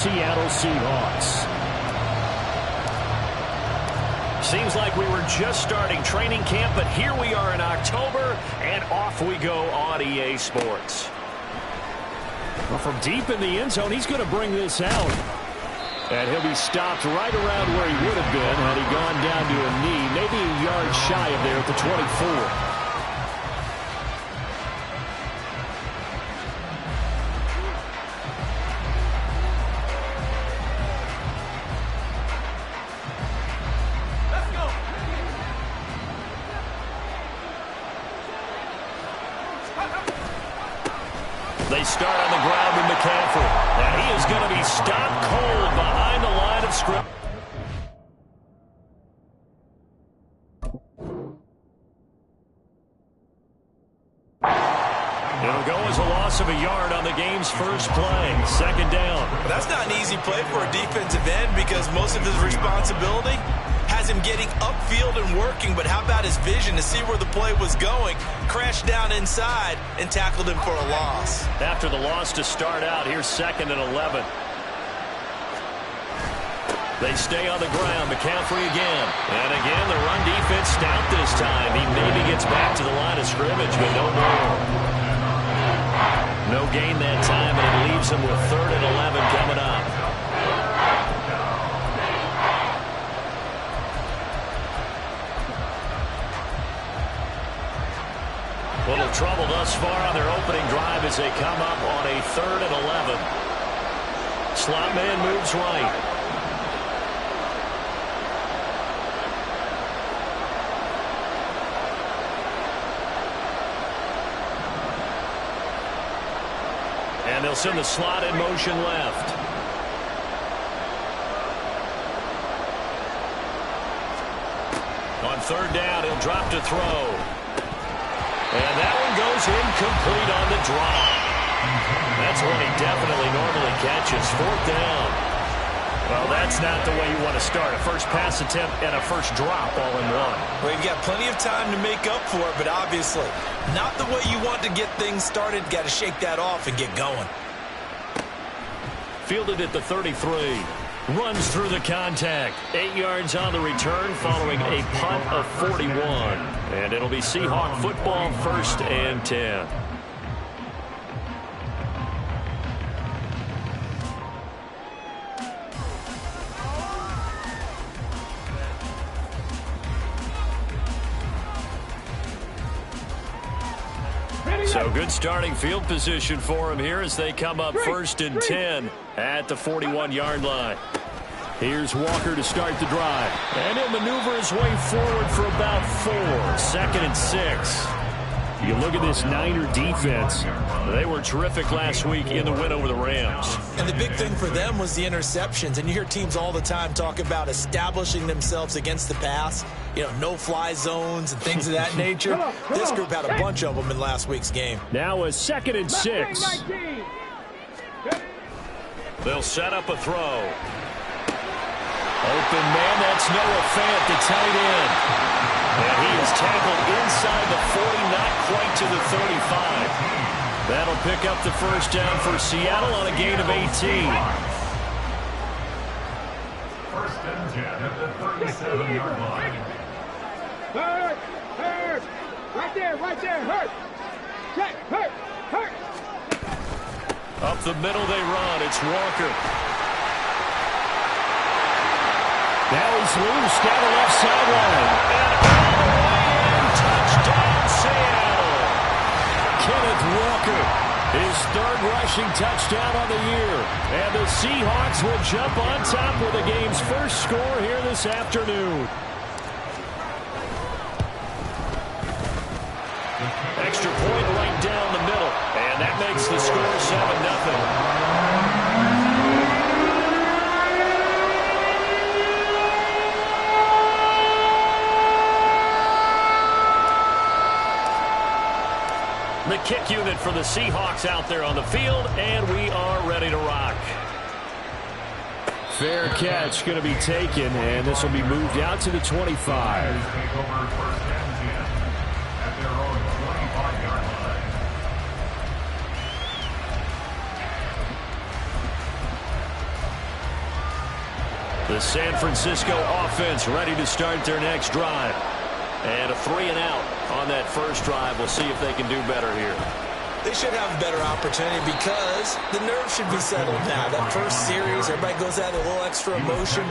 Seattle Seahawks. Seems like we were just starting training camp, but here we are in October, and off we go on EA Sports. Well, from deep in the end zone, he's going to bring this out. And he'll be stopped right around where he would have been had he gone down to a knee, maybe a yard shy of there at the 24. They start on the ground with McCaffrey. And he is going to be stopped cold behind the line of scrimmage. It'll go as a loss of a yard on the game's first play. Second down. That's not an easy play for a defensive end because most of his responsibility has him getting upfield and working, but how about his vision to see where the play was going, crashed down inside, and tackled him for a loss. After the loss to start out, here's 2nd and 11. They stay on the ground. McCaffrey again. And again, the run defense stout this time. He maybe gets back to the line of scrimmage, but no more. No gain that time, and it leaves him with 3rd and 11 coming up. Little trouble thus far on their opening drive as they come up on a 3rd and 11. Slot man moves right. And they'll send the slot in motion left. On 3rd down, he'll drop to throw. And that one goes incomplete on the drop. That's one he definitely normally catches. 4th down. Well, that's not the way you want to start. A first pass attempt and a first drop all in one. Well, you've got plenty of time to make up for it, but obviously not the way you want to get things started. Got to shake that off and get going. Fielded at the 33. Runs through the contact. 8 yards on the return following a punt of 41. And it'll be Seahawk football, 1st and 10. So good starting field position for him here as they come up 1st and 10 at the 41-yard line. Here's Walker to start the drive. And he'll maneuver his way forward for about 4. 2nd and 6. You look at this Niner defense. They were terrific last week in the win over the Rams. And the big thing for them was the interceptions. And you hear teams all the time talk about establishing themselves against the pass. You know, no-fly zones and things of that nature. This group had a bunch of them in last week's game. Now a 2nd and 6. They'll set up a throw. Open man, that's Noah Fant, the tight end. And he is tackled inside the 40, not quite to the 35. That'll pick up the first down for Seattle on a gain of 18. 1st and 10 at the 37-yard line. Hurt! Right there, hurt! Check, hurt! Up the middle they run, it's Walker. Now he's loose down the left sideline. And all the way in, touchdown Seattle. Kenneth Walker, his 3rd rushing touchdown on the year. And the Seahawks will jump on top with the game's first score here this afternoon. Extra point right down the middle. And that makes the score 7-0. The kick unit for the Seahawks out there on the field, and we are ready to rock. Fair catch going to be taken, and this will be moved out to the 25. The San Francisco offense ready to start their next drive. And a 3-and-out on that first drive. We'll see if they can do better here. They should have a better opportunity because the nerves should be settled now. That first series, everybody goes out with a little extra emotion.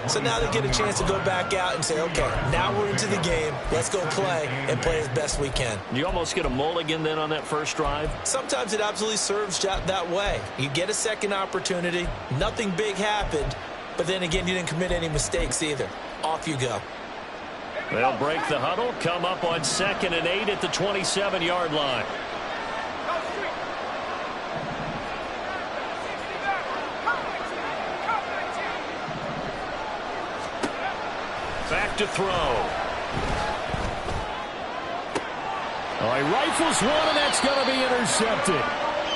So now they get a chance to go back out and say, okay, now we're into the game. Let's go play and play as best we can. You almost get a mulligan then on that first drive? Sometimes it absolutely serves that way. You get a second opportunity. Nothing big happened. But then again, you didn't commit any mistakes either. Off you go. They'll break the huddle, come up on 2nd and 8 at the 27-yard line. Back to throw. Oh, he rifles one, and that's going to be intercepted.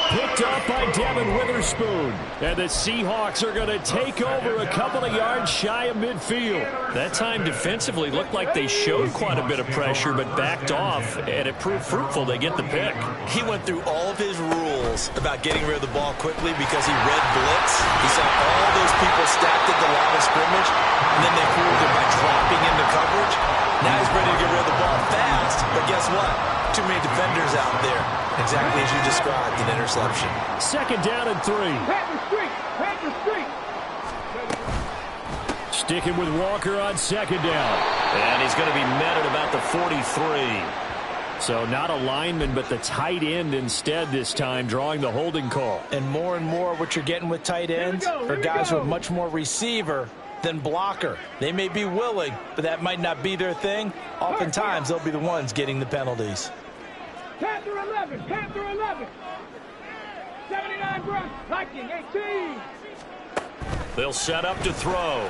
Picked up by Devin Witherspoon. And the Seahawks are going to take over a couple of yards shy of midfield. That time defensively looked like they showed quite a bit of pressure, but backed off, and it proved fruitful. They get the pick. He went through all of his rules about getting rid of the ball quickly because he read blitz. He saw all those people stacked at the line of scrimmage, and then they proved it by dropping into coverage. Now he's ready to get rid of the ball fast, but guess what? Too many defenders out there. Exactly as you described, an interception. 2nd down and 3. Sticking with Walker on 2nd down. And he's going to be met at about the 43. So not a lineman, but the tight end instead this time, drawing the holding call. And more what you're getting with tight ends are guys who are much more receiver than blocker. They may be willing, but that might not be their thing. Oftentimes, they'll be the ones getting the penalties. Panther 11, Panther 11. 79 grams, hiking 18. They'll set up to throw.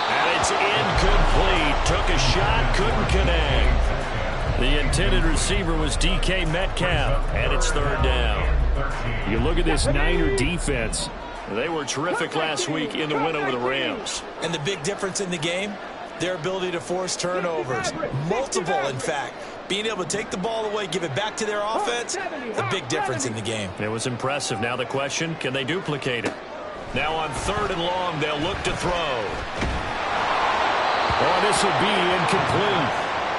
And it's incomplete. Took a shot, couldn't connect. The intended receiver was DK Metcalf, and it's 3rd down. You look at this Niner defense. They were terrific last week in the win over the Rams. And the big difference in the game, their ability to force turnovers. Multiple, in fact. Being able to take the ball away, give it back to their offense, the big difference in the game. It was impressive. Now the question, can they duplicate it? Now on 3rd and long, they'll look to throw. Oh, this will be incomplete.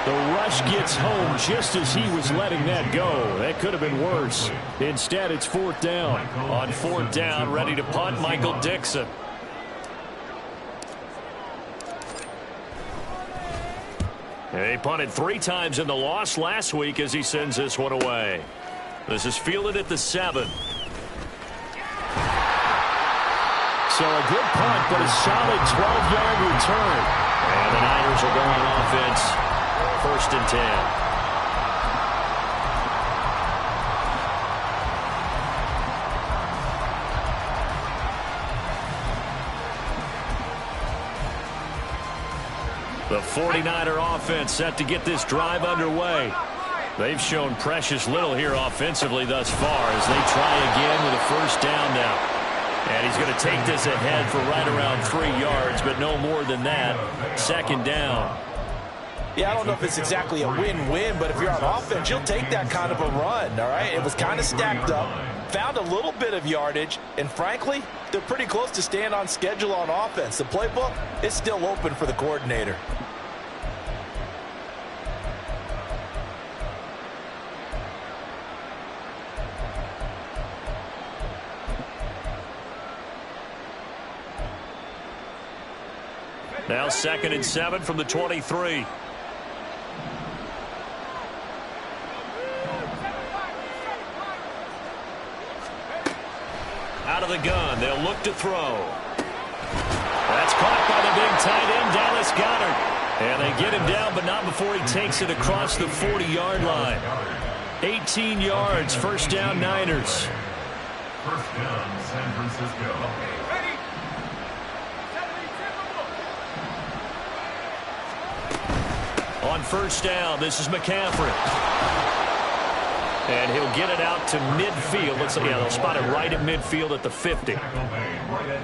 The rush gets home just as he was letting that go. That could have been worse. Instead, it's 4th down. On 4th down, ready to punt, Michael Dixon. He punted 3 times in the loss last week as he sends this one away. This is fielded at the 7. So a good punt, but a solid 12-yard return. And the Niners are going on offense. 1st and 10. The 49er offense set to get this drive underway. They've shown precious little here offensively thus far as they try again with a 1st down now. And he's going to take this ahead for right around 3 yards, but no more than that. 2nd down. Yeah, I don't know if it's exactly a win-win, but if you're on offense, you'll take that kind of a run, all right? It was kind of stacked up, found a little bit of yardage, and frankly, they're pretty close to staying on schedule on offense. The playbook is still open for the coordinator. Now 2nd and 7 from the 23. Out of the gun, they'll look to throw. That's caught by the big tight end, Dallas Goedert. And they get him down, but not before he takes it across the 40-yard line. 18 yards, 1st down Niners. 1st down, San Francisco. On 1st down, this is McCaffrey. And he'll get it out to midfield. Let's see, yeah, they'll spot it right at midfield at the 50.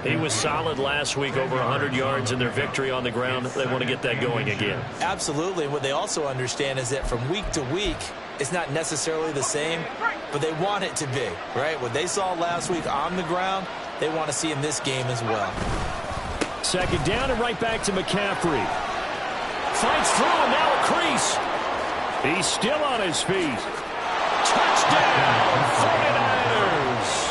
He was solid last week, over 100 yards in their victory on the ground. They want to get that going again. Absolutely. And what they also understand is that from week to week, it's not necessarily the same, but they want it to be, right? What they saw last week on the ground, they want to see in this game as well. Second down and right back to McCaffrey. Fights through and now a crease. He's still on his feet. Touchdown, 49ers.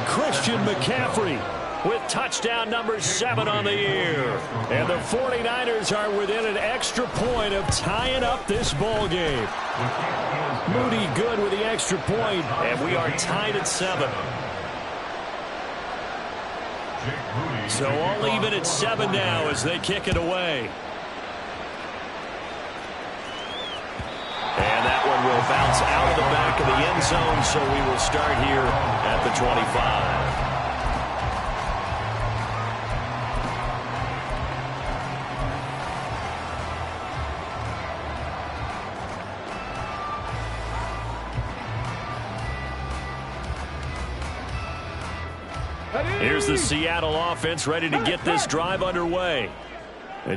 Christian McCaffrey with touchdown number 7 on the year. And the 49ers are within an extra point of tying up this ball game. Moody good with the extra point, and we are tied at 7. So all even at 7 now as they kick it away. And that one will bounce out of the back of the end zone, so we will start here at the 25. Here's the Seattle offense ready to get this drive underway.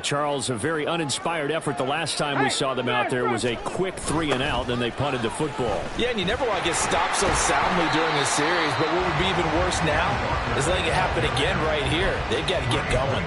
Charles, a very uninspired effort. The last time we saw them out there was a quick 3-and-out, then they punted the football. Yeah, and you never want to get stopped so soundly during a series, but what would be even worse now is letting it happen again right here. They've got to get going.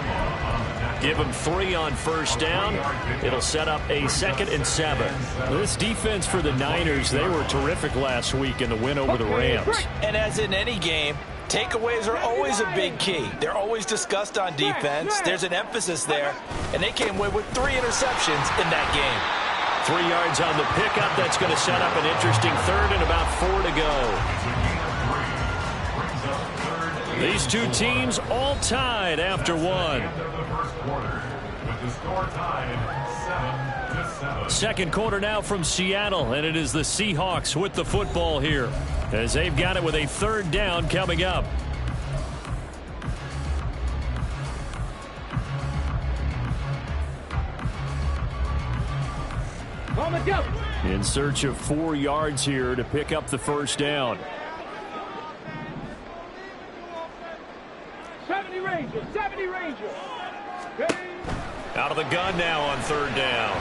Give them 3 on first down. It'll set up a 2nd and 7. This defense for the Niners, they were terrific last week in the win over the Rams. And as in any game, takeaways are always a big key. They're always discussed on defense. There's an emphasis there, and they came away with 3 interceptions in that game. 3 yards on the pickup. That's going to set up an interesting 3rd and about 4 to go. These two teams all tied after 1. Second quarter now from Seattle, and it is the Seahawks with the football here as they've got it with a 3rd down coming up. In search of 4 yards here to pick up the first down. 70 Rangers, 70 Rangers. Out of the gun now on 3rd down.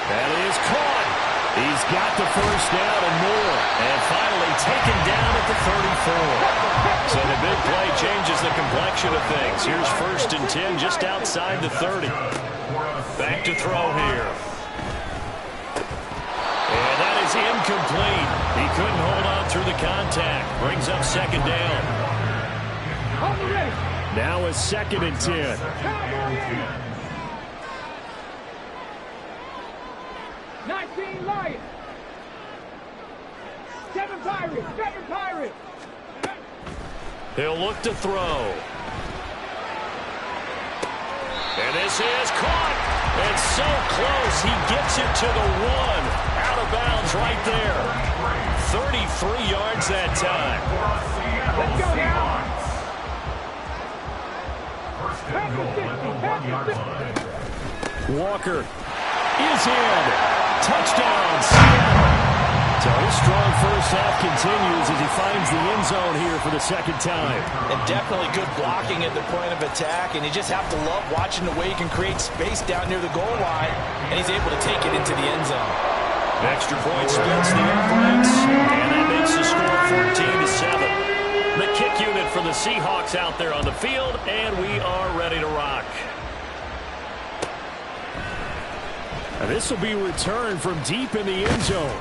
That is caught. He's got the first down and more. And finally taken down at the 34. So the big play changes the complexion of things. Here's 1st and 10 just outside the 30. Back to throw here. And that is incomplete. He couldn't hold on through the contact. Brings up 2nd down. Now a 2nd and 10. 19 Lions. 7 Pirates. 7 Pirates. He'll look to throw. And this is caught. It's so close. He gets it to the 1. Out of bounds right there. 33 yards that time. Let's go now. Walker is in. Touchdown, Seattle. So his strong first half continues as he finds the end zone here for the 2nd time. And definitely good blocking at the point of attack, and you just have to love watching the way he can create space down near the goal line, and he's able to take it into the end zone. Extra point splits the uprights, and that makes the score 14-7. The kick unit for the Seahawks out there on the field, and we are ready to rock. This will be returned from deep in the end zone.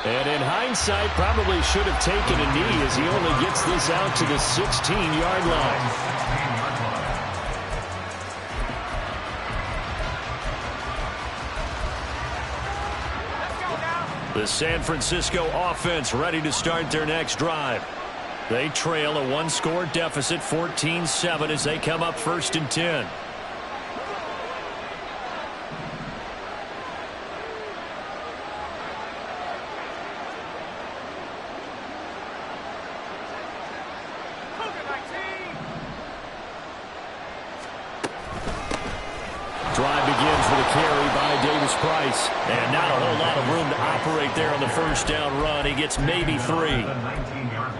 And in hindsight, probably should have taken a knee as he only gets this out to the 16-yard line. The San Francisco offense ready to start their next drive. They trail a 1-score deficit, 14-7, as they come up 1st and 10. Drive begins with a carry by Davis Price. And not a whole lot of room to operate there on the first down run. He gets maybe 3.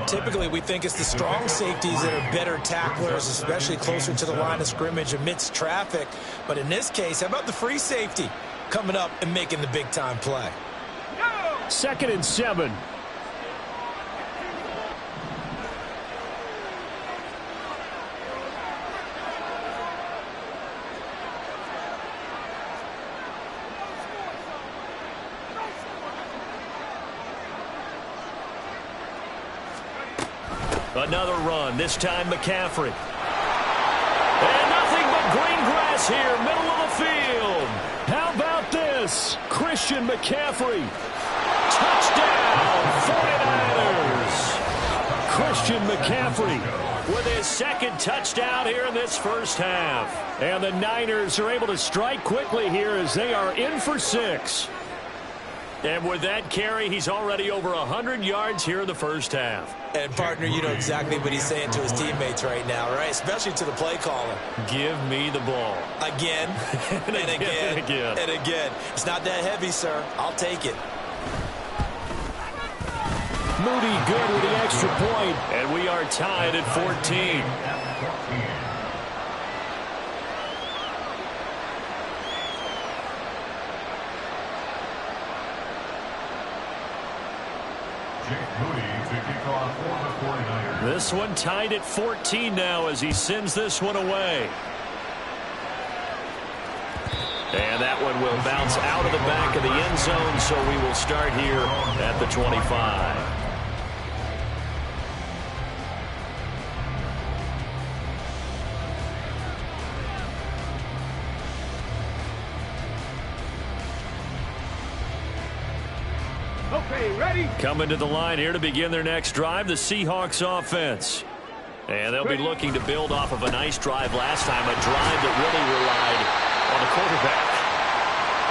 Typically, we think it's the strong safeties that are better tacklers, especially closer to the line of scrimmage amidst traffic. But in this case, how about the free safety coming up and making the big-time play? 2nd and 7. Another run, this time McCaffrey. And nothing but green grass here, middle of the field. How about this? Christian McCaffrey. Touchdown, 49ers. Christian McCaffrey with his second touchdown here in this first half. And the Niners are able to strike quickly here as they are in for 6. And with that carry, he's already over 100 yards here in the first half. And, partner, you know exactly what he's saying to his teammates right now, right? Especially to the play caller. Give me the ball. Again, and again, and again. It's not that heavy, sir. I'll take it. Moody good with the extra point. And we are tied at 14. This one tied at 14 now as he sends this one away. And that one will bounce out of the back of the end zone, so we will start here at the 25. Okay, ready? Coming to the line here to begin their next drive, the Seahawks offense. And they'll be looking to build off of a nice drive last time, a drive that really relied on the quarterback.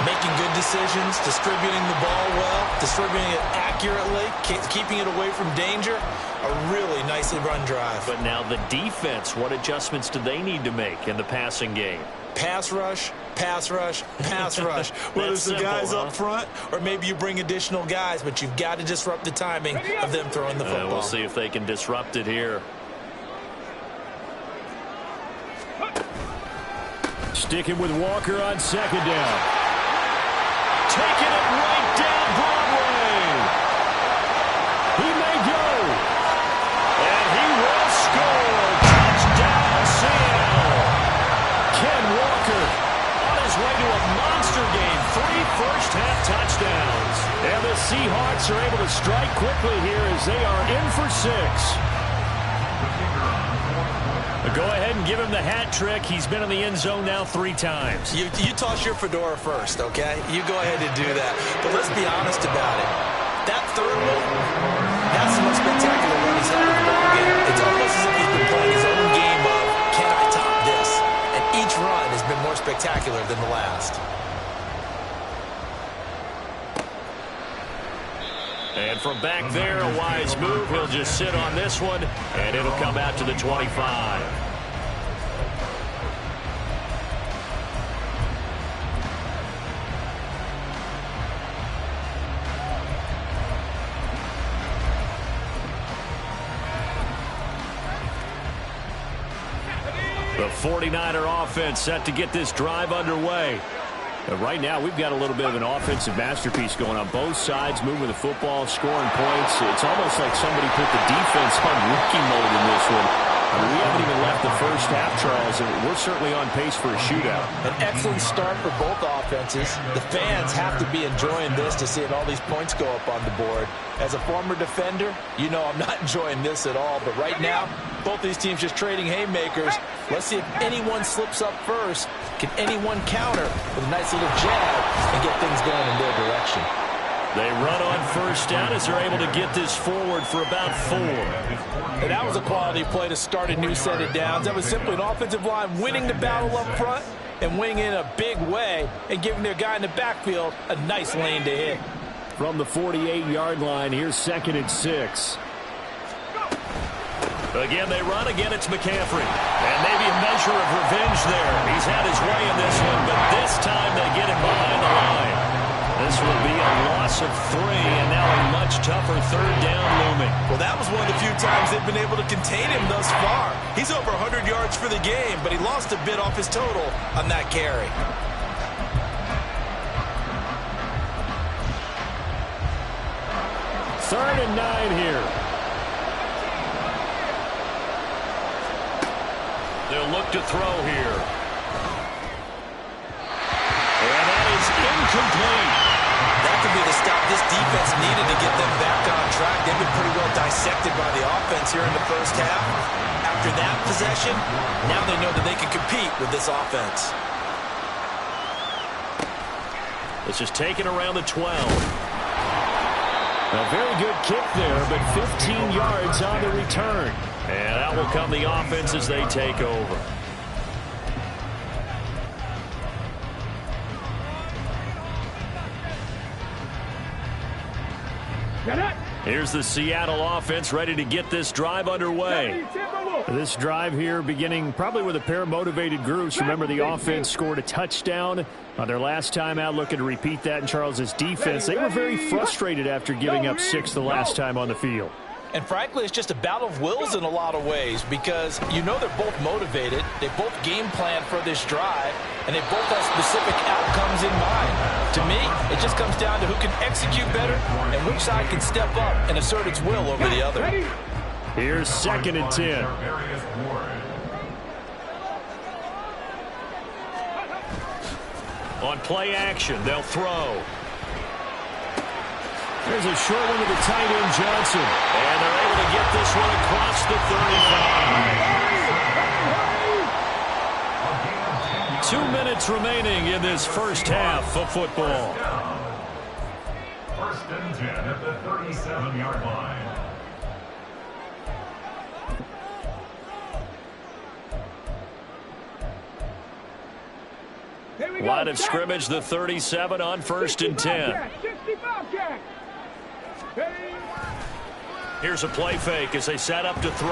Making good decisions, distributing the ball well, distributing it accurately, keeping it away from danger. A really nicely run drive. But now the defense, what adjustments do they need to make in the passing game? Pass rush, pass rush, pass rush. Whether it's the guys up front or maybe you bring additional guys, but you've got to disrupt the timing of them throwing the football. We'll see if they can disrupt it here. Sticking with Walker on second down. Taking it right down Broadway. He may go. And he will score. Touchdown, Seattle. Ken Walker on his way to a monster game. 3 first-half touchdowns. And the Seahawks are able to strike quickly here as they are in for 6. Go ahead and give him the hat trick. He's been in the end zone now 3 times. You toss your fedora first, okay? You go ahead and do that. But let's be honest about it. That third one, that's the most spectacular run he's had in the ball game. It's almost as if he's been playing his own game of, can I top this? And each run has been more spectacular than the last. And from back there, a wise move. He'll just sit on this one, and it'll come out to the 25. The 49er offense set to get this drive underway. Right now, we've got a little bit of an offensive masterpiece going on both sides, moving the football, scoring points. It's almost like somebody put the defense on rookie mode in this one. I mean, we haven't even left the first half, Charles, and we're certainly on pace for a shootout. An excellent start for both offenses. The fans have to be enjoying this to see all these points go up on the board. As a former defender, you know I'm not enjoying this at all. But right now, both these teams just trading haymakers. Let's see if anyone slips up first. Can anyone counter with a nice little jab and get things going in their direction? They run on first down as they're able to get this forward for about 4. And that was a quality play to start a new set of downs. That was simply an offensive line winning the battle up front and winning in a big way and giving their guy in the backfield a nice lane to hit. From the 48-yard line, here's 2nd and 6. Again, they run. Again, it's McCaffrey. And maybe a measure of revenge there. He's had his way in this one, but this time they get him behind the line. This will be a loss of 3, and now a much tougher 3rd down looming. Well, that was one of the few times they've been able to contain him thus far. He's over 100 yards for the game, but he lost a bit off his total on that carry. Third and 9 here. They'll look to throw here. And that is incomplete. That could be to stop this defense needed to get them back on track. They've been pretty well dissected by the offense here in the first half. After that possession, now they know that they can compete with this offense. This is taken around the 12. A very good kick there, but 15 yards on the return. And out will come the offense as they take over. Here's the Seattle offense ready to get this drive underway. This drive here beginning probably with a pair of motivated groups. Remember, the offense scored a touchdown on their last time out, looking to repeat that in Charles's defense. They were very frustrated after giving up 6 the last time on the field. And frankly, it's just a battle of wills in a lot of ways because you know they're both motivated. They both game plan for this drive, and they both have specific outcomes in mind. To me, it just comes down to who can execute better and which side can step up and assert its will over the other. Here's 2nd and 10. On play action, they'll throw. There's a short one to the tight end, Johnson. And they're able to get this one across the 35. 2 minutes remaining in this first half of football. 1st and 10 at the 37-yard line. Line of scrimmage, the 37 on 1st and 10. Here's a play fake as they set up to throw.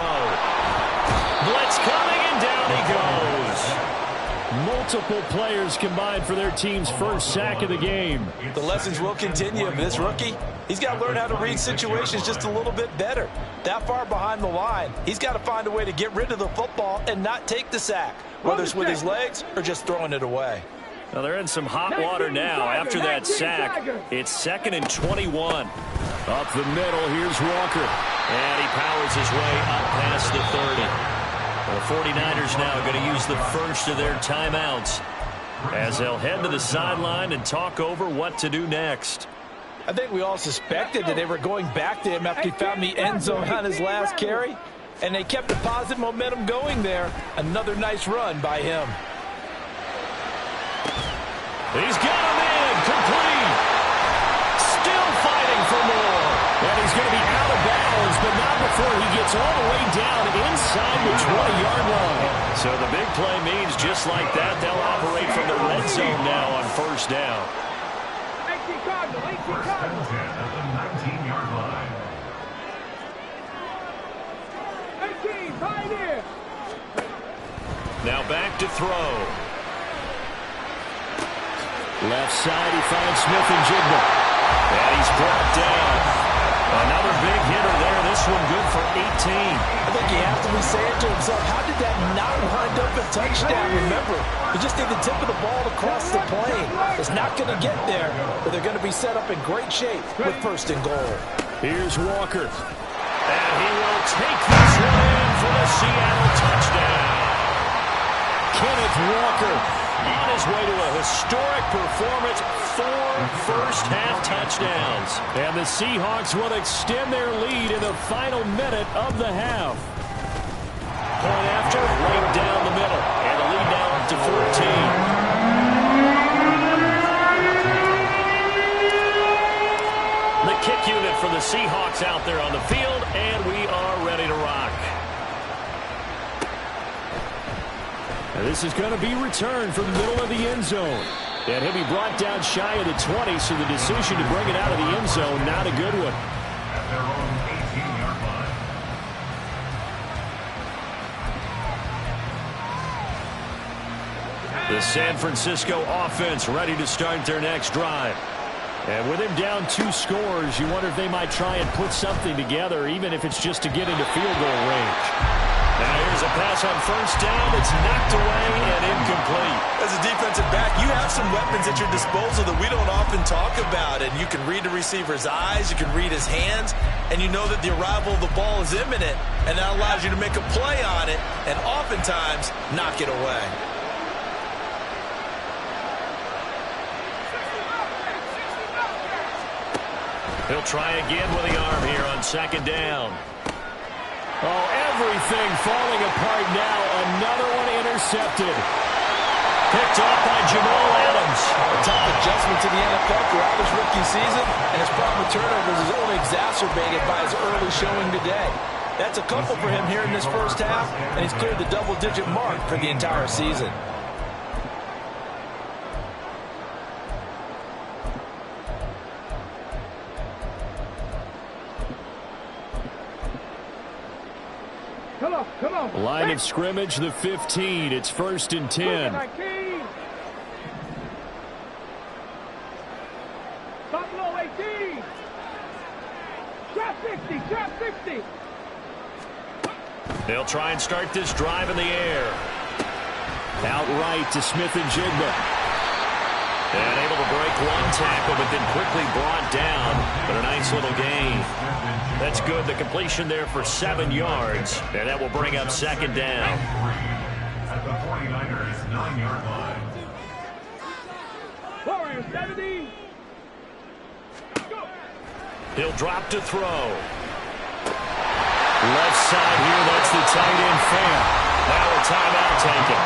Blitz coming, and down he goes. Multiple players combined for their team's first sack of the game. The lessons will continue. This rookie, he's got to learn how to read situations just a little bit better. That far behind the line, he's got to find a way to get rid of the football and not take the sack, whether it's with his legs or just throwing it away. Well, they're in some hot water now after that sack. It's 2nd and 21. Up the middle, here's Walker. And he powers his way up past the 30. The 49ers now going to use the first of their timeouts as they'll head to the sideline and talk over what to do next. I think we all suspected that they were going back to him after he found the end zone on his last carry. And they kept the positive momentum going there. Another nice run by him. He's got him in, complete. Still fighting for more. And he's going to be out of bounds, but not before he gets all the way down inside the 20-yard line. So the big play means just like that, they'll operate from the red zone now on 1st down. 1st and 10 at the 19-yard line. Now back to throw. Left side, he finds Smith and Jigba. And he's brought down. Another big hitter there. This one good for 18. I think he has to be saying to himself, how did that not wind up a touchdown? Remember, you just need the tip of the ball to cross the plane. It's not going to get there, but they're going to be set up in great shape with 1st and goal. Here's Walker. And he will take this one in for the Seattle touchdown. Kenneth Walker on his way to a historic performance, 4 first-half touchdowns. And the Seahawks will extend their lead in the final minute of the half. Point after, right down the middle. And the lead now up to 14. The kick unit for the Seahawks out there on the field, and we are ready to rock. And this is going to be returned from the middle of the end zone. And he'll be brought down shy of the 20, so the decision to bring it out of the end zone, not a good one. At their own 18-yard line. The San Francisco offense ready to start their next drive. And with him down 2 scores, you wonder if they might try and put something together, even if it's just to get into field goal range. Now here's a pass on 1st down. It's knocked away and incomplete. As a defensive back, you have some weapons at your disposal that we don't often talk about. And you can read the receiver's eyes, you can read his hands, and you know that the arrival of the ball is imminent. And that allows you to make a play on it and oftentimes knock it away. He'll try again with the arm here on second down. Oh, everything falling apart now. Another one intercepted. Picked off by Jamal Adams. A tough adjustment to the NFL throughout his rookie season, and his problem with turnovers is only exacerbated by his early showing today. That's a couple for him here in this first half, and he's cleared the double-digit mark for the entire season. Come on. Line of scrimmage, the 15. It's 1st and 10. Top low 18. Trap 60. They'll try and start this drive in the air. Outright to Smith-Njigba. And able to break one tackle, but then quickly brought down. But a nice little gain. That's good. The completion there for 7 yards. And that will bring up second down. At the 49ers 9-yard line. Warriors 70. Go. He'll drop to throw. Left side here, that's the tight end fan. Now a timeout taken.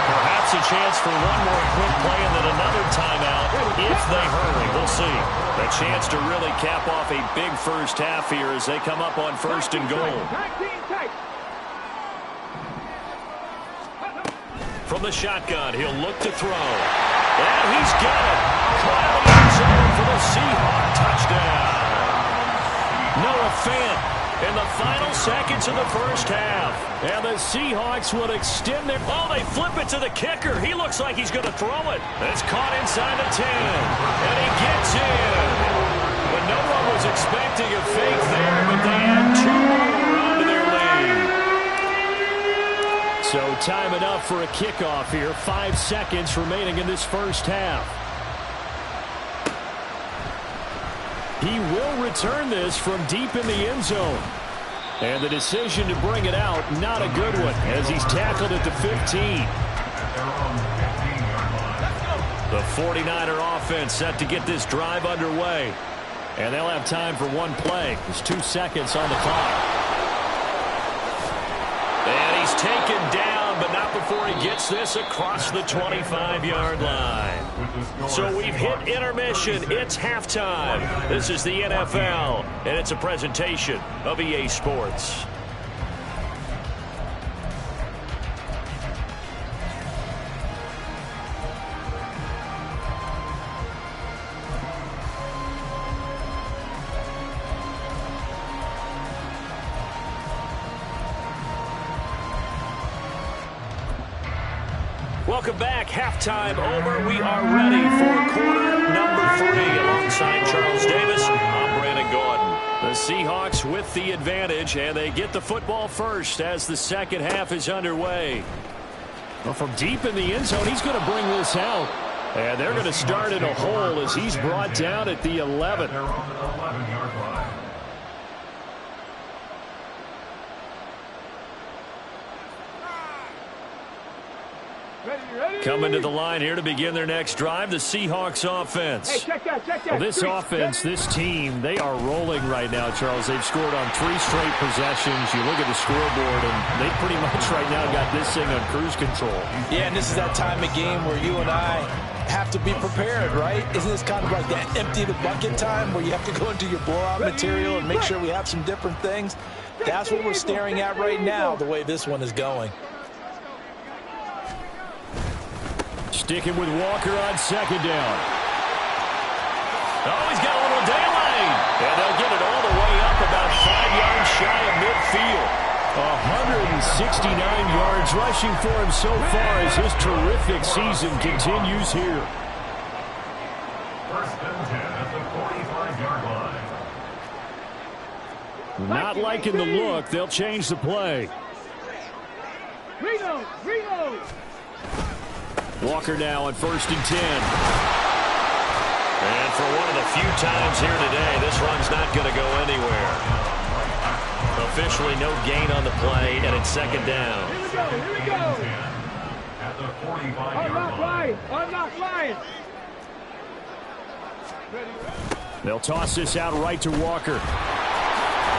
Perhaps a chance for one more quick play and then another timeout if they hurry. We'll see. A chance to really cap off a big first half here as they come up on 1st and goal. From the shotgun, he'll look to throw. And he's got it. Caught in the end zone for the Seahawks touchdown. Noah Fant in the final seconds of the first half. And the Seahawks will extend their... Oh, they flip it to the kicker. He looks like he's going to throw it. It's caught inside the 10. And he gets in. But no one was expecting a fake there, but they add 2 more onto their lead. So time enough for a kickoff here. 5 seconds remaining in this first half. He will return this from deep in the end zone. And the decision to bring it out, not a good one, as he's tackled at the 15. The 49er offense set to get this drive underway. And they'll have time for one play. There's 2 seconds on the clock. And he's taken down, but not before he gets this across the 25-yard line. So we've hit intermission. It's halftime. This is the NFL, and it's a presentation of EA Sports. Welcome back. Halftime over. We are ready for quarter number 3. Alongside Charles Davis, I'm Brandon Gordon. The Seahawks with the advantage, and they get the football first as the second half is underway. Well, from deep in the end zone, he's going to bring this out. And they're going to start in a hole as he's brought down at the 11. They're on the 11-yard line. Ready. Coming to the line here to begin their next drive, the Seahawks offense. Hey, check that. Well, this offense, this team, they are rolling right now, Charles. They've scored on 3 straight possessions. You look at the scoreboard, and they pretty much right now got this thing on cruise control. Yeah, and this is that time of game where you and I have to be prepared, right? Isn't this kind of like that empty the bucket time where you have to go into your blowout material and make sure we have some different things? That's what we're staring at right now, the way this one is going. Sticking with Walker on second down. Oh, he's got a little daylight. And they'll get it all the way up about 5 yards shy of midfield. 169 yards rushing for him so far as his terrific season continues here. 1st and 10 at the 45-yard line. Not liking the look. They'll change the play. Reno. Walker now on 1st and 10. And for one of the few times here today, this run's not going to go anywhere. Officially no gain on the play, and it's second down. Here we go. At the 45-yard line. Unlock line. Ready. They'll toss this out right to Walker.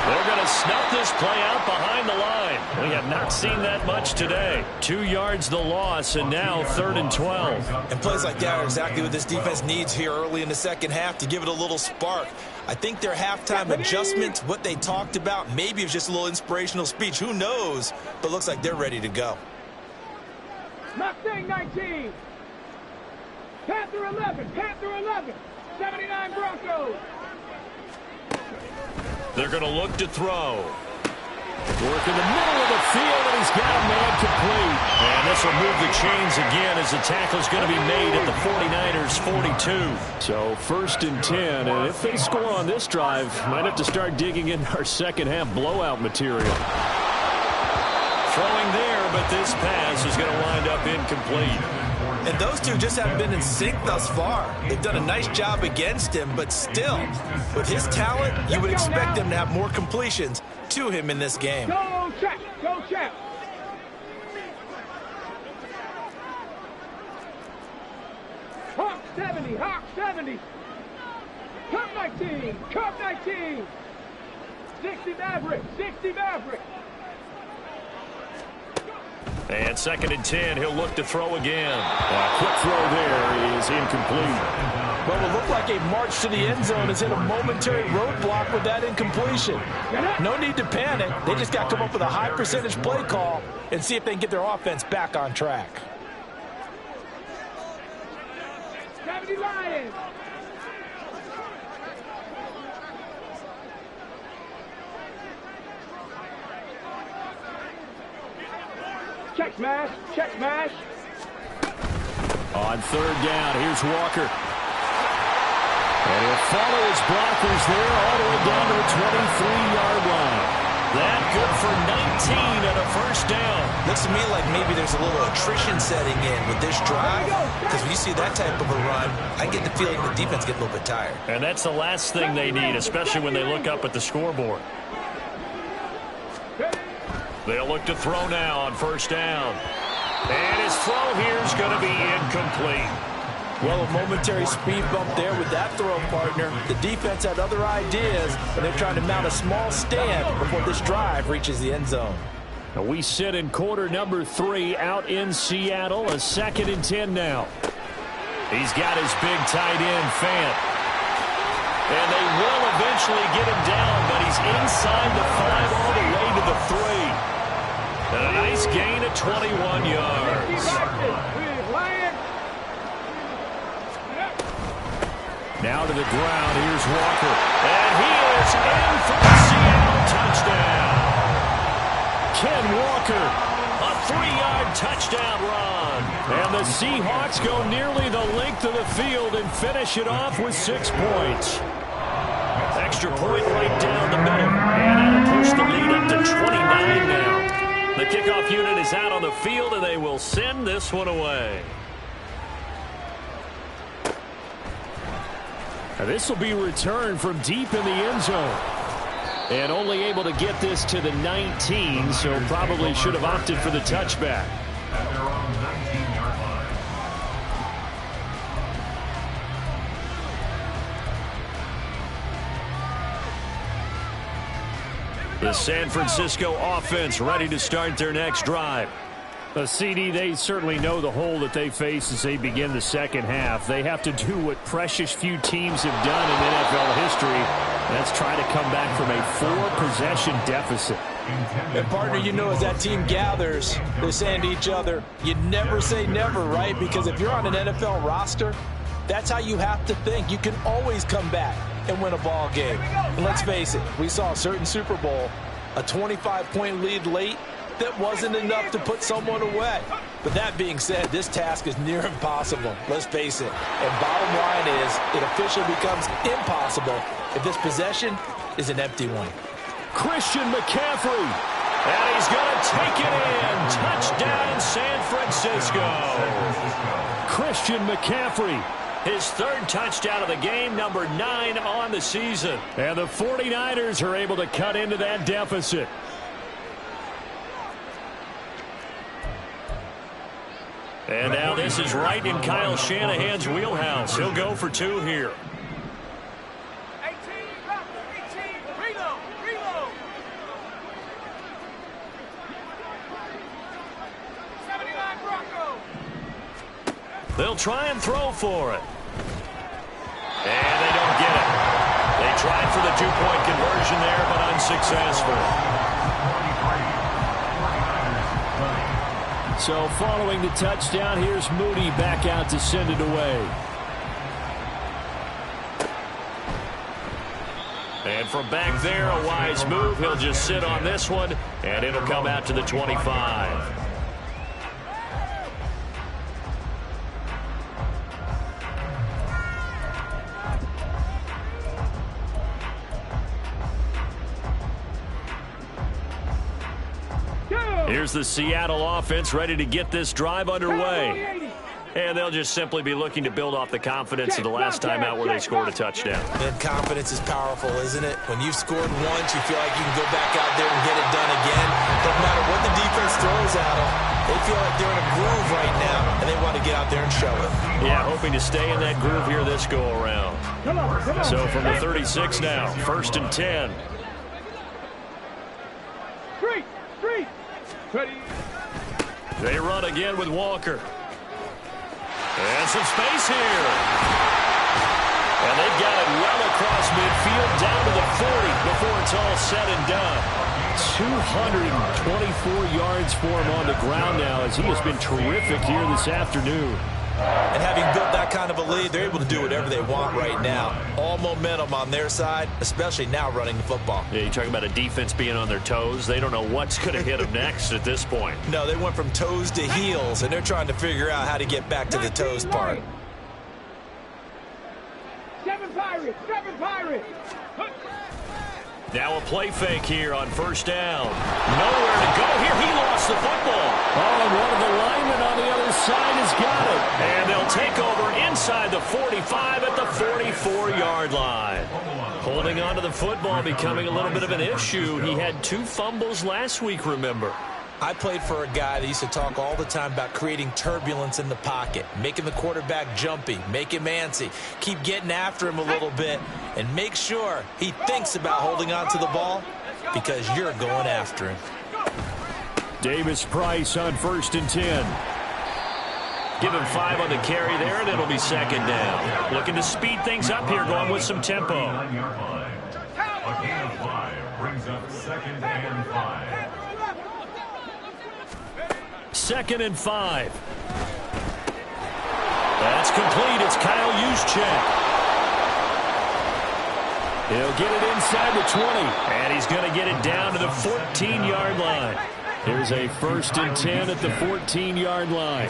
They're going to snuff this play out behind the line. We have not seen that much today. 2 yards the loss, and now 3rd and 12. And plays like that are exactly what this defense needs here early in the second half to give it a little spark. I think their halftime adjustment, what they talked about, maybe it was just a little inspirational speech. Who knows? But looks like they're ready to go. Mustang 19. Panther 11. Panther 11. 79 Broncos. They're going to look to throw. Work in the middle of the field, and he's got a man complete. And this will move the chains again as the tackle's going to be made at the 49ers' 42. So 1st and 10, and if they score on this drive, might have to start digging in our second half blowout material. Throwing there, but this pass is going to wind up incomplete. And those two just haven't been in sync thus far. They've done a nice job against him, but still, with his talent, you would expect them to have more completions to him in this game. Go check. Go check. Hawk 70. Hawk 70. Cup 19. Cup 19. 60 Maverick. 60 Maverick. And 2nd and 10, he'll look to throw again. A quick throw there is incomplete. Well, it looked like a march to the end zone has hit a momentary roadblock with that incompletion. No need to panic. They just got to come up with a high percentage play call and see if they can get their offense back on track. 70 Lions. Check smash. Check smash. On 3rd down, here's Walker. And he'll follow his blockers there all the way down to the 23-yard line. That good for 19 and a 1st down. Looks to me like maybe there's a little attrition setting in with this drive, because when you see that type of a run, I get the feeling the defense gets a little bit tired. And that's the last thing they need, especially when they look up at the scoreboard. They'll look to throw now on 1st down. And his throw here is going to be incomplete. Well, a momentary speed bump there with that throw, partner. The defense had other ideas, and they're trying to mount a small stand before this drive reaches the end zone. Now we sit in quarter number 3 out in Seattle. A 2nd and 10 now. He's got his big tight end, Fant. And they will eventually get him down, but he's inside the 5 all the way to the 3. And a nice gain of 21 yards. Now to the ground. Here's Walker. And he is in for the Seattle touchdown. Ken Walker, a 3-yard touchdown run. And the Seahawks go nearly the length of the field and finish it off with 6 points. Extra point right down the middle. And that'll push the lead up to 29 now. The kickoff unit is out on the field, and they will send this one away. Now this will be returned from deep in the end zone. And only able to get this to the 19, so probably should have opted for the touchback. At their own 19-yard line. The San Francisco offense ready to start their next drive. The CD, they certainly know the hole that they face as they begin the second half. They have to do what precious few teams have done in NFL history. That's try to come back from a 4-possession deficit. And, partner, you know, as that team gathers, they're saying to each other, you never say never, right? Because if you're on an NFL roster, that's how you have to think. You can always come back and win a ball game. And let's face it, we saw a certain Super Bowl, a 25-point lead late, that wasn't enough to put someone away. But that being said, this task is near impossible. Let's face it. And bottom line is, it officially becomes impossible if this possession is an empty one. Christian McCaffrey. And he's going to take it in. Touchdown, San Francisco. Christian McCaffrey. His 3rd touchdown of the game, number 9 on the season. And the 49ers are able to cut into that deficit. And now this is right in Kyle Shanahan's wheelhouse. He'll go for 2 here. They'll try and throw for it. And they don't get it. They tried for the two-point conversion there, but unsuccessful. So following the touchdown, here's Moody back out to send it away. And from back there, a wise move. He'll just sit on this one, and it'll come out to the 25. Here's the Seattle offense ready to get this drive underway. And they'll just simply be looking to build off the confidence of the last time out where they scored a touchdown. And confidence is powerful, isn't it? When you've scored once, you feel like you can go back out there and get it done again. No matter what the defense throws at them, they feel like they're in a groove right now, and they want to get out there and show it. Yeah, hoping to stay in that groove here this go-around. So from the 36 now, 1st and 10. Street! Ready. They run again with Walker. And some space here. And they've got it well across midfield down to the 40 before it's all said and done. 224 yards for him on the ground now as he has been terrific here this afternoon. And having built that kind of a lead, they're able to do whatever they want right now. All momentum on their side, especially now running the football. Yeah, you talk about a defense being on their toes. They don't know what's going to hit them next at this point. No, they went from toes to heels, and they're trying to figure out how to get back to the toes part. 7 Pirates! Now a play fake here on 1st down. Nowhere to go here. He lost the football. Oh, and one of the linemen on the other side has got it. And they'll take over inside the 45 at the 44-yard line. Holding on to the football becoming a little bit of an issue. He had 2 fumbles last week, remember. I played for a guy that used to talk all the time about creating turbulence in the pocket, making the quarterback jumpy, make him antsy, keep getting after him a little bit, and make sure he thinks about holding on to the ball because you're going after him. Davis Price on 1st and 10. Give him 5 on the carry there, and it'll be 2nd down. Looking to speed things up here, going with some tempo. A gain of 5 brings up 2nd and 5. 2nd and 5. That's complete. It's Kyle Juszczyk. He'll get it inside the 20. And he's going to get it down to the 14-yard line. Here's a 1st and 10 at the 14-yard line.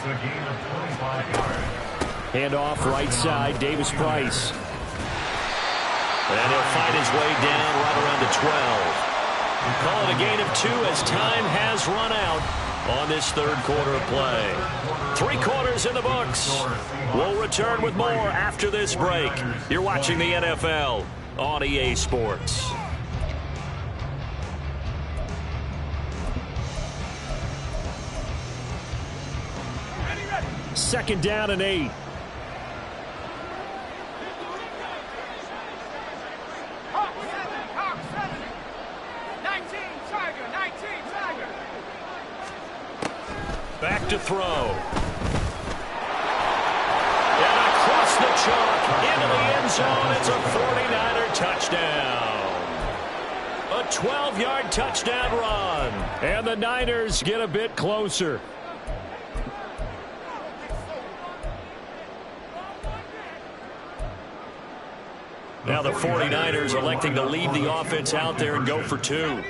Handoff right side, Davis Price. And he'll find his way down right around the 12. Call it a gain of 2 as time has run out on this 3rd quarter of play. 3 quarters in the books. We'll return with more after this break. You're watching the NFL on EA Sports. Second down and 8. Back to throw. And across the chalk into the end zone. It's a 49er touchdown. A 12-yard touchdown run. And the Niners get a bit closer. Now the 49ers electing to leave the offense out there and go for 2.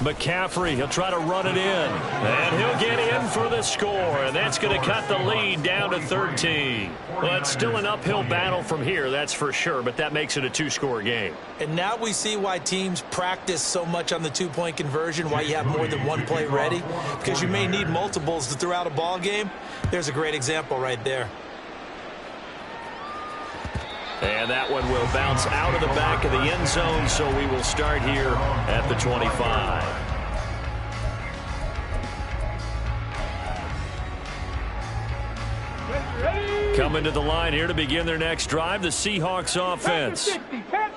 McCaffrey, he'll try to run it in. And he'll get in for the score. And that's going to cut the lead down to 13. Well, it's still an uphill battle from here, that's for sure. But that makes it a 2-score game. And now we see why teams practice so much on the 2-point conversion, why you have more than one play ready. Because you may need multiples to throw out a ball game. There's a great example right there. And that one will bounce out of the back of the end zone, so we will start here at the 25. Ready. Coming to the line here to begin their next drive, the Seahawks offense.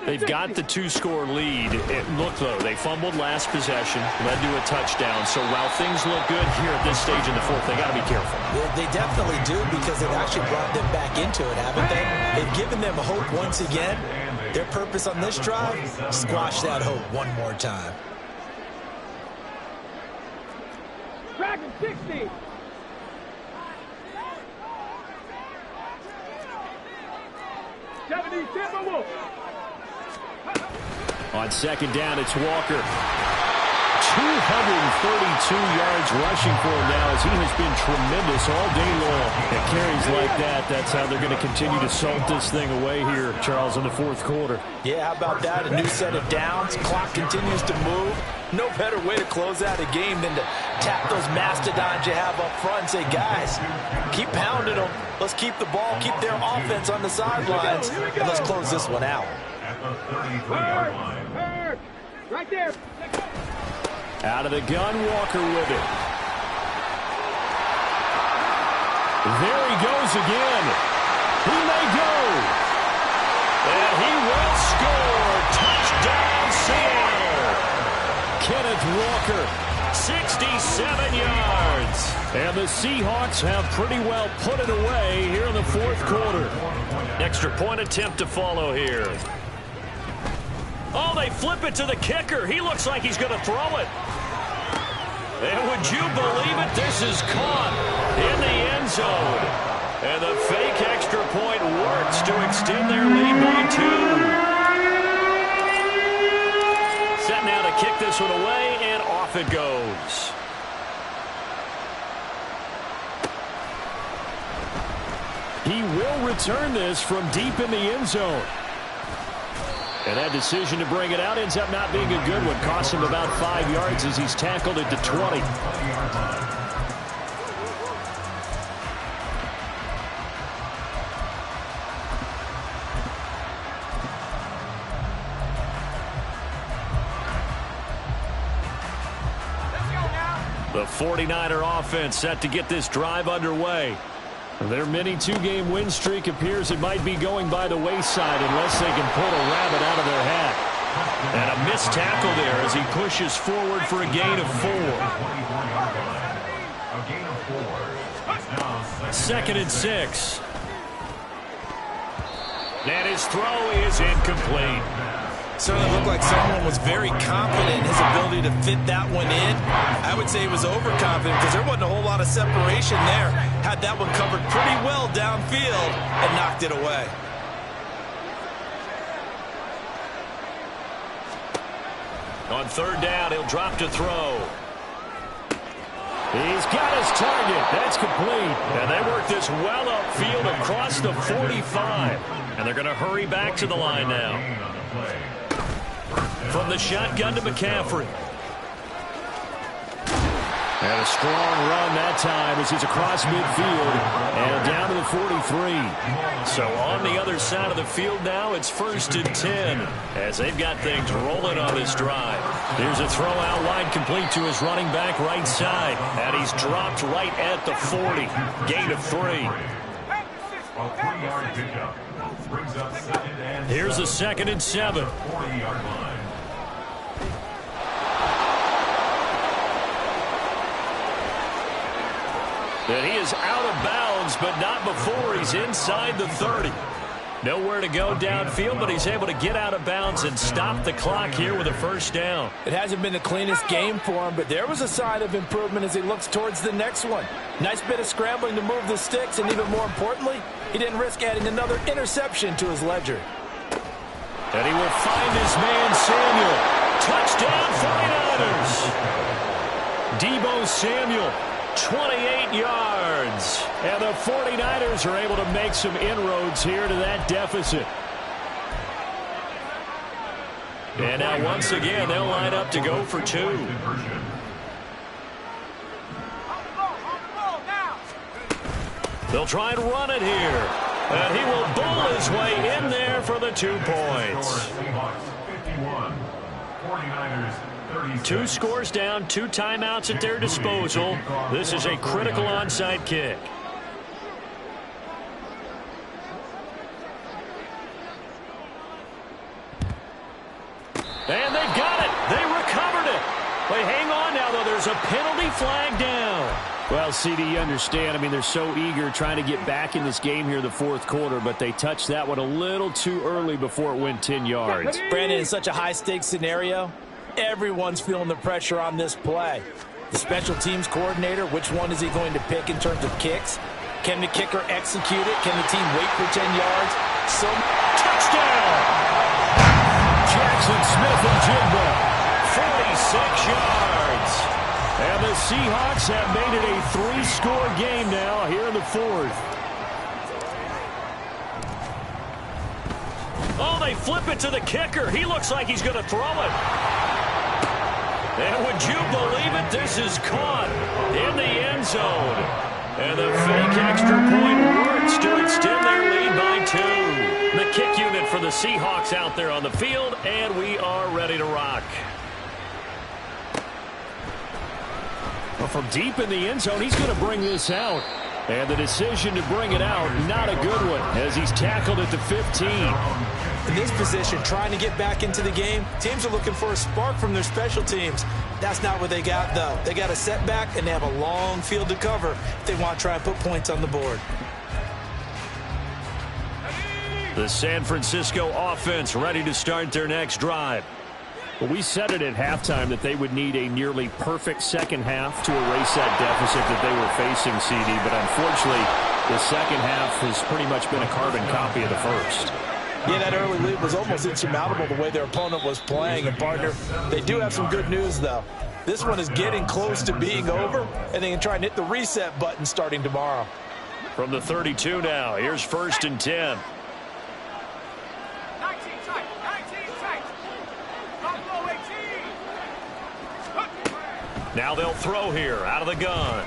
They've got the two-score lead. Look, though, they fumbled last possession, led to a touchdown. So while things look good here at this stage in the fourth, they got to be careful. They definitely do, because they've actually brought them back into it, haven't they? They've given them hope once again. Their purpose on this drive, squash that hope one more time. Dragon 60. On second down, it's Walker. 232 yards rushing for him now, as he has been tremendous all day long. And carries like that, that's how they're going to continue to salt this thing away here, Charles, in the fourth quarter. Yeah, how about that? A new set of downs. Clock continues to move. No better way to close out a game than to tap those mastodons you have up front and say, guys, keep pounding them. Let's keep the ball, keep their offense on the sidelines, and let's close this one out. At the 33-yard line. Right there. Out of the gun, Walker with it. There he goes again. He may go. And he will score. Touchdown, Seattle. Kenneth Walker, 67 yards. And the Seahawks have pretty well put it away here in the fourth quarter. Extra point attempt to follow here. Oh, they flip it to the kicker. He looks like he's going to throw it. And would you believe it? This is caught in the end zone. And the fake extra point works to extend their lead by 2. Set now to kick this one away, and off it goes. He will return this from deep in the end zone. And that decision to bring it out ends up not being a good one. Costs him about 5 yards as he's tackled at the 20. The 49er offense set to get this drive underway. Their mini two-game win streak appears it might be going by the wayside unless they can pull a rabbit out of their hat. And a missed tackle there as he pushes forward for a gain of 4. Second and 6. And his throw is incomplete. Certainly looked like someone was very confident in his ability to fit that one in. I would say he was overconfident because there wasn't a whole lot of separation there. Had that one covered pretty well downfield and knocked it away. On third down, he'll drop to throw. He's got his target. That's complete. And they work this well upfield across the 45. And they're going to hurry back to the line now. From the shotgun to McCaffrey. And a strong run that time as he's across midfield and down to the 43. So on the other side of the field now, it's 1st and 10 as they've got things rolling on this drive. Here's a throw out wide complete to his running back right side. And he's dropped right at the 40. Gain of 3. A 3-yard pickup brings up 2nd and 7. Here's a 2nd and 7. 40-yard line. And he is out of bounds, but not before he's inside the 30. Nowhere to go downfield, but he's able to get out of bounds and stop the clock here with a first down. It hasn't been the cleanest game for him, but there was a sign of improvement as he looks towards the next one. Nice bit of scrambling to move the sticks, and even more importantly, he didn't risk adding another interception to his ledger. And he will find his man, Samuel. Touchdown, 49ers. Deebo Samuel. 28 yards. And the 49ers are able to make some inroads here to that deficit. And now once again, they'll line up to go for 2. They'll try and run it here. And he will bull his way in there for the 2 points. 2 scores down, 2 timeouts at their disposal. This is a critical onside kick. draws a penalty flag down. Well, CD, you understand. I mean, they're so eager trying to get back in this game here in the fourth quarter, but they touched that one a little too early before it went 10 yards. Brandon, in such a high-stakes scenario, everyone's feeling the pressure on this play. The special teams coordinator, which one is he going to pick in terms of kicks? Can the kicker execute it? Can the team wait for 10 yards? So, touchdown! Jackson Smith-Njigba, 46 yards. And the Seahawks have made it a 3-score game now here in the fourth. Oh, they flip it to the kicker. He looks like he's going to throw it. And would you believe it? This is caught in the end zone. And the fake extra point works to extend their lead by 2. The kick unit for the Seahawks out there on the field, and we are ready to rock. Well, from deep in the end zone, he's going to bring this out. And the decision to bring it out, not a good one, as he's tackled at the 15. In this position, trying to get back into the game, teams are looking for a spark from their special teams. That's not what they got, though. They got a setback, and they have a long field to cover if they want to try and put points on the board. The San Francisco offense ready to start their next drive. Well, we said it at halftime that they would need a nearly perfect second half to erase that deficit that they were facing, CD. But unfortunately, the second half has pretty much been a carbon copy of the first. Yeah, that early lead was almost insurmountable the way their opponent was playing. And, partner, they do have some good news, though. This one is getting close to being over, and they can try and hit the reset button starting tomorrow. From the 32 now, here's 1st and 10. Now they'll throw here out of the gun.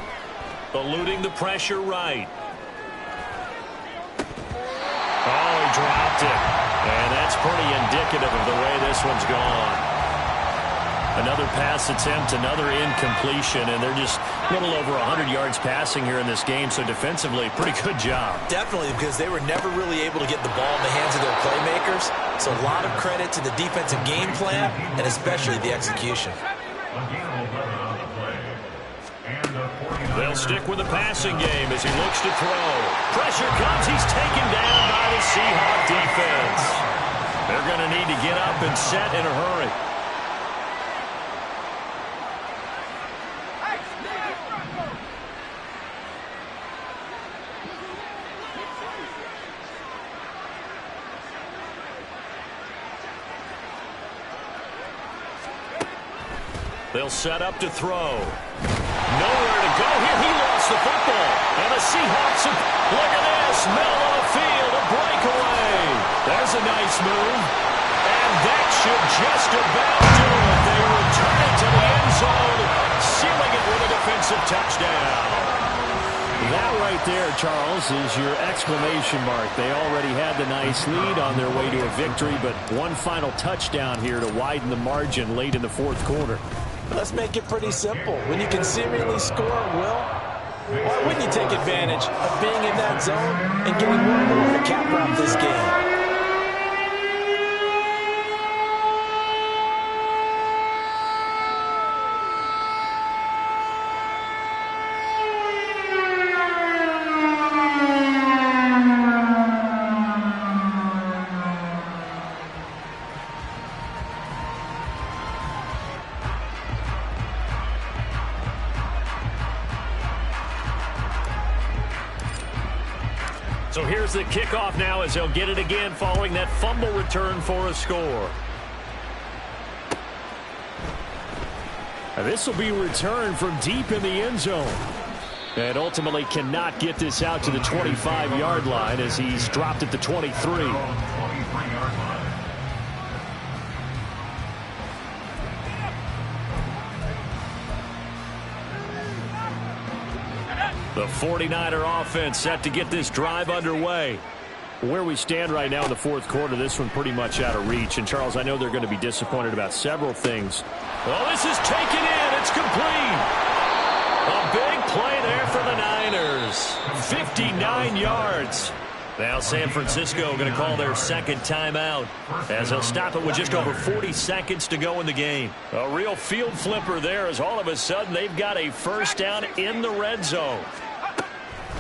Eluding the pressure right. Oh, he dropped it. And that's pretty indicative of the way this one's gone. Another pass attempt, another incompletion, and they're just a little over 100 yards passing here in this game, so defensively, pretty good job. Definitely, because they were never really able to get the ball in the hands of their playmakers. So a lot of credit to the defensive game plan, and especially the execution. They'll stick with the passing game as he looks to throw. Pressure comes. He's taken down by the Seahawks defense. They're going to need to get up and set in a hurry. They'll set up to throw. Nowhere to go here. He lost the football. And the Seahawks, look at this. Middle of the field, a breakaway. There's a nice move. And that should just about do it. They return it to the end zone, sealing it with a defensive touchdown. That right there, Charles, is your exclamation mark. They already had the nice lead on their way to a victory, but one final touchdown here to widen the margin late in the fourth quarter. Let's make it pretty simple. When you can seemingly score at will, why wouldn't you take advantage of being in that zone and getting one more to cap off this game? So here's the kickoff now as they'll get it again following that fumble return for a score. This will be returned from deep in the end zone. And ultimately cannot get this out to the 25-yard line as he's dropped at the 23. The 49er offense set to get this drive underway. Where we stand right now in the fourth quarter, this one pretty much out of reach. And, Charles, I know they're going to be disappointed about several things. Well, this is taken in. It's complete. A big play there for the Niners. 59 yards. Now San Francisco going to call their second timeout as they'll stop it with just over 40 seconds to go in the game. A real field flipper there as all of a sudden they've got a first down in the red zone.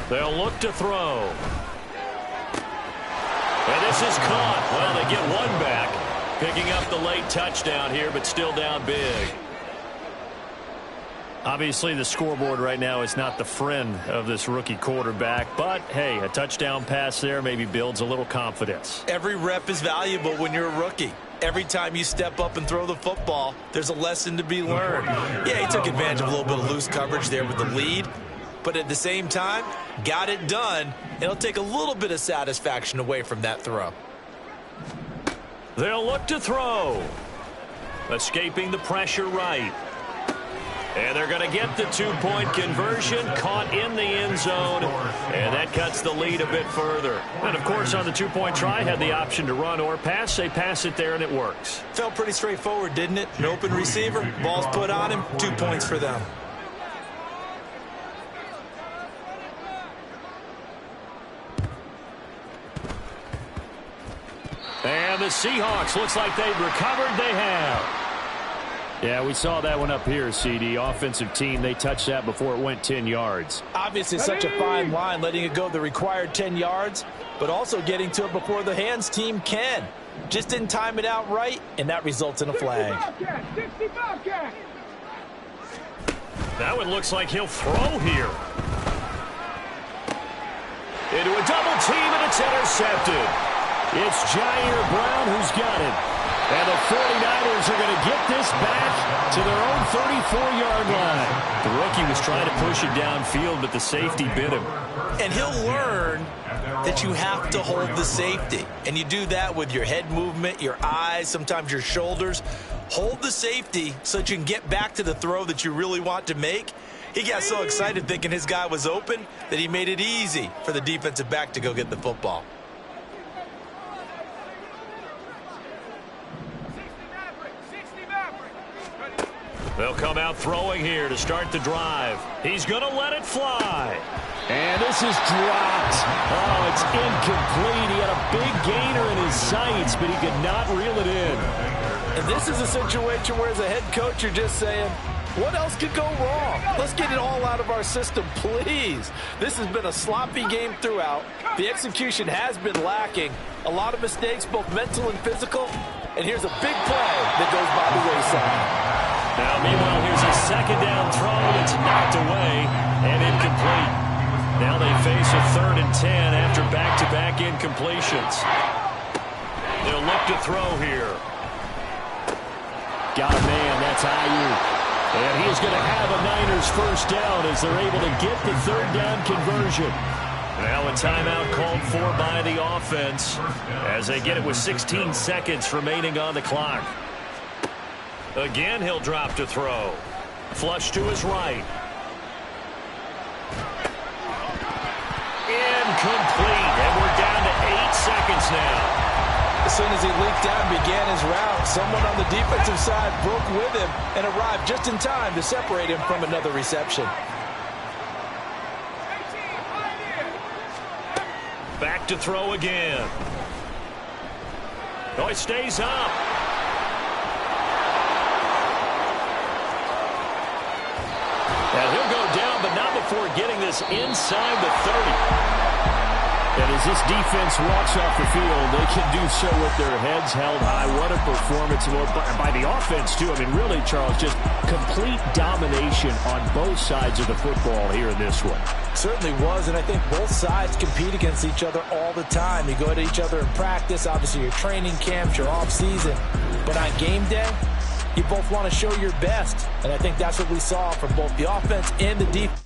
They'll look to throw. And this is caught. Well, they get one back. Picking up the late touchdown here, but still down big. Obviously, the scoreboard right now is not the friend of this rookie quarterback. But, hey, a touchdown pass there maybe builds a little confidence. Every rep is valuable when you're a rookie. Every time you step up and throw the football, there's a lesson to be learned. Yeah, he took advantage of a little bit of loose coverage there with the lead. But at the same time, got it done. It'll take a little bit of satisfaction away from that throw. They'll look to throw. Escaping the pressure right. And they're going to get the two-point conversion, caught in the end zone, and that cuts the lead a bit further. And, of course, on the two-point try, had the option to run or pass. They pass it there, and it works. Felt pretty straightforward, didn't it? An open receiver, ball's put on him, 2 points for them. And the Seahawks, looks like they've recovered. They have. Yeah, we saw that one up here, CD. Offensive team, they touched that before it went 10 yards. Obviously, such a fine line, letting it go the required 10 yards, but also getting to it before the hands team can. Just didn't time it out right, and that results in a flag. That one looks like he'll throw here. Into a double team, and it's intercepted. It's Jair Brown who's got it. And the 49ers are going to get this back to their own 34-yard line. The rookie was trying to push it downfield, but the safety bit him. And he'll learn that you have to hold the safety. And you do that with your head movement, your eyes, sometimes your shoulders. Hold the safety so that you can get back to the throw that you really want to make. He got so excited thinking his guy was open that he made it easy for the defensive back to go get the football. They'll come out throwing here to start the drive. He's going to let it fly. And this is dropped. Oh, it's incomplete. He had a big gainer in his sights, but he could not reel it in. And this is a situation where as a head coach, you're just saying, what else could go wrong? Let's get it all out of our system, please. This has been a sloppy game throughout. The execution has been lacking. A lot of mistakes, both mental and physical. And here's a big play that goes by the wayside. Now, meanwhile, here's a second down throw that's knocked away and incomplete. Now they face a 3rd and 10 after back-to-back incompletions. They'll look to throw here. Got a man, that's Ayuk. And he's going to have a Niners first down as they're able to get the 3rd down conversion. Now a timeout called for by the offense as they get it with 16 seconds remaining on the clock. Again, he'll drop to throw. Flush to his right. Incomplete. And we're down to 8 seconds now. As soon as he leaked out and began his route, someone on the defensive side broke with him and arrived just in time to separate him from another reception. Back to throw again. Oh, it stays up. And he'll go down, but not before getting this inside the 30. And as this defense walks off the field, they can do so with their heads held high. What a performance by the offense, too. I mean, really, Charles, just complete domination on both sides of the football here in this one. Certainly was, and I think both sides compete against each other all the time. You go at each other in practice, obviously your training camps, your off-season. But on game day, you both want to show your best. And I think that's what we saw from both the offense and the defense.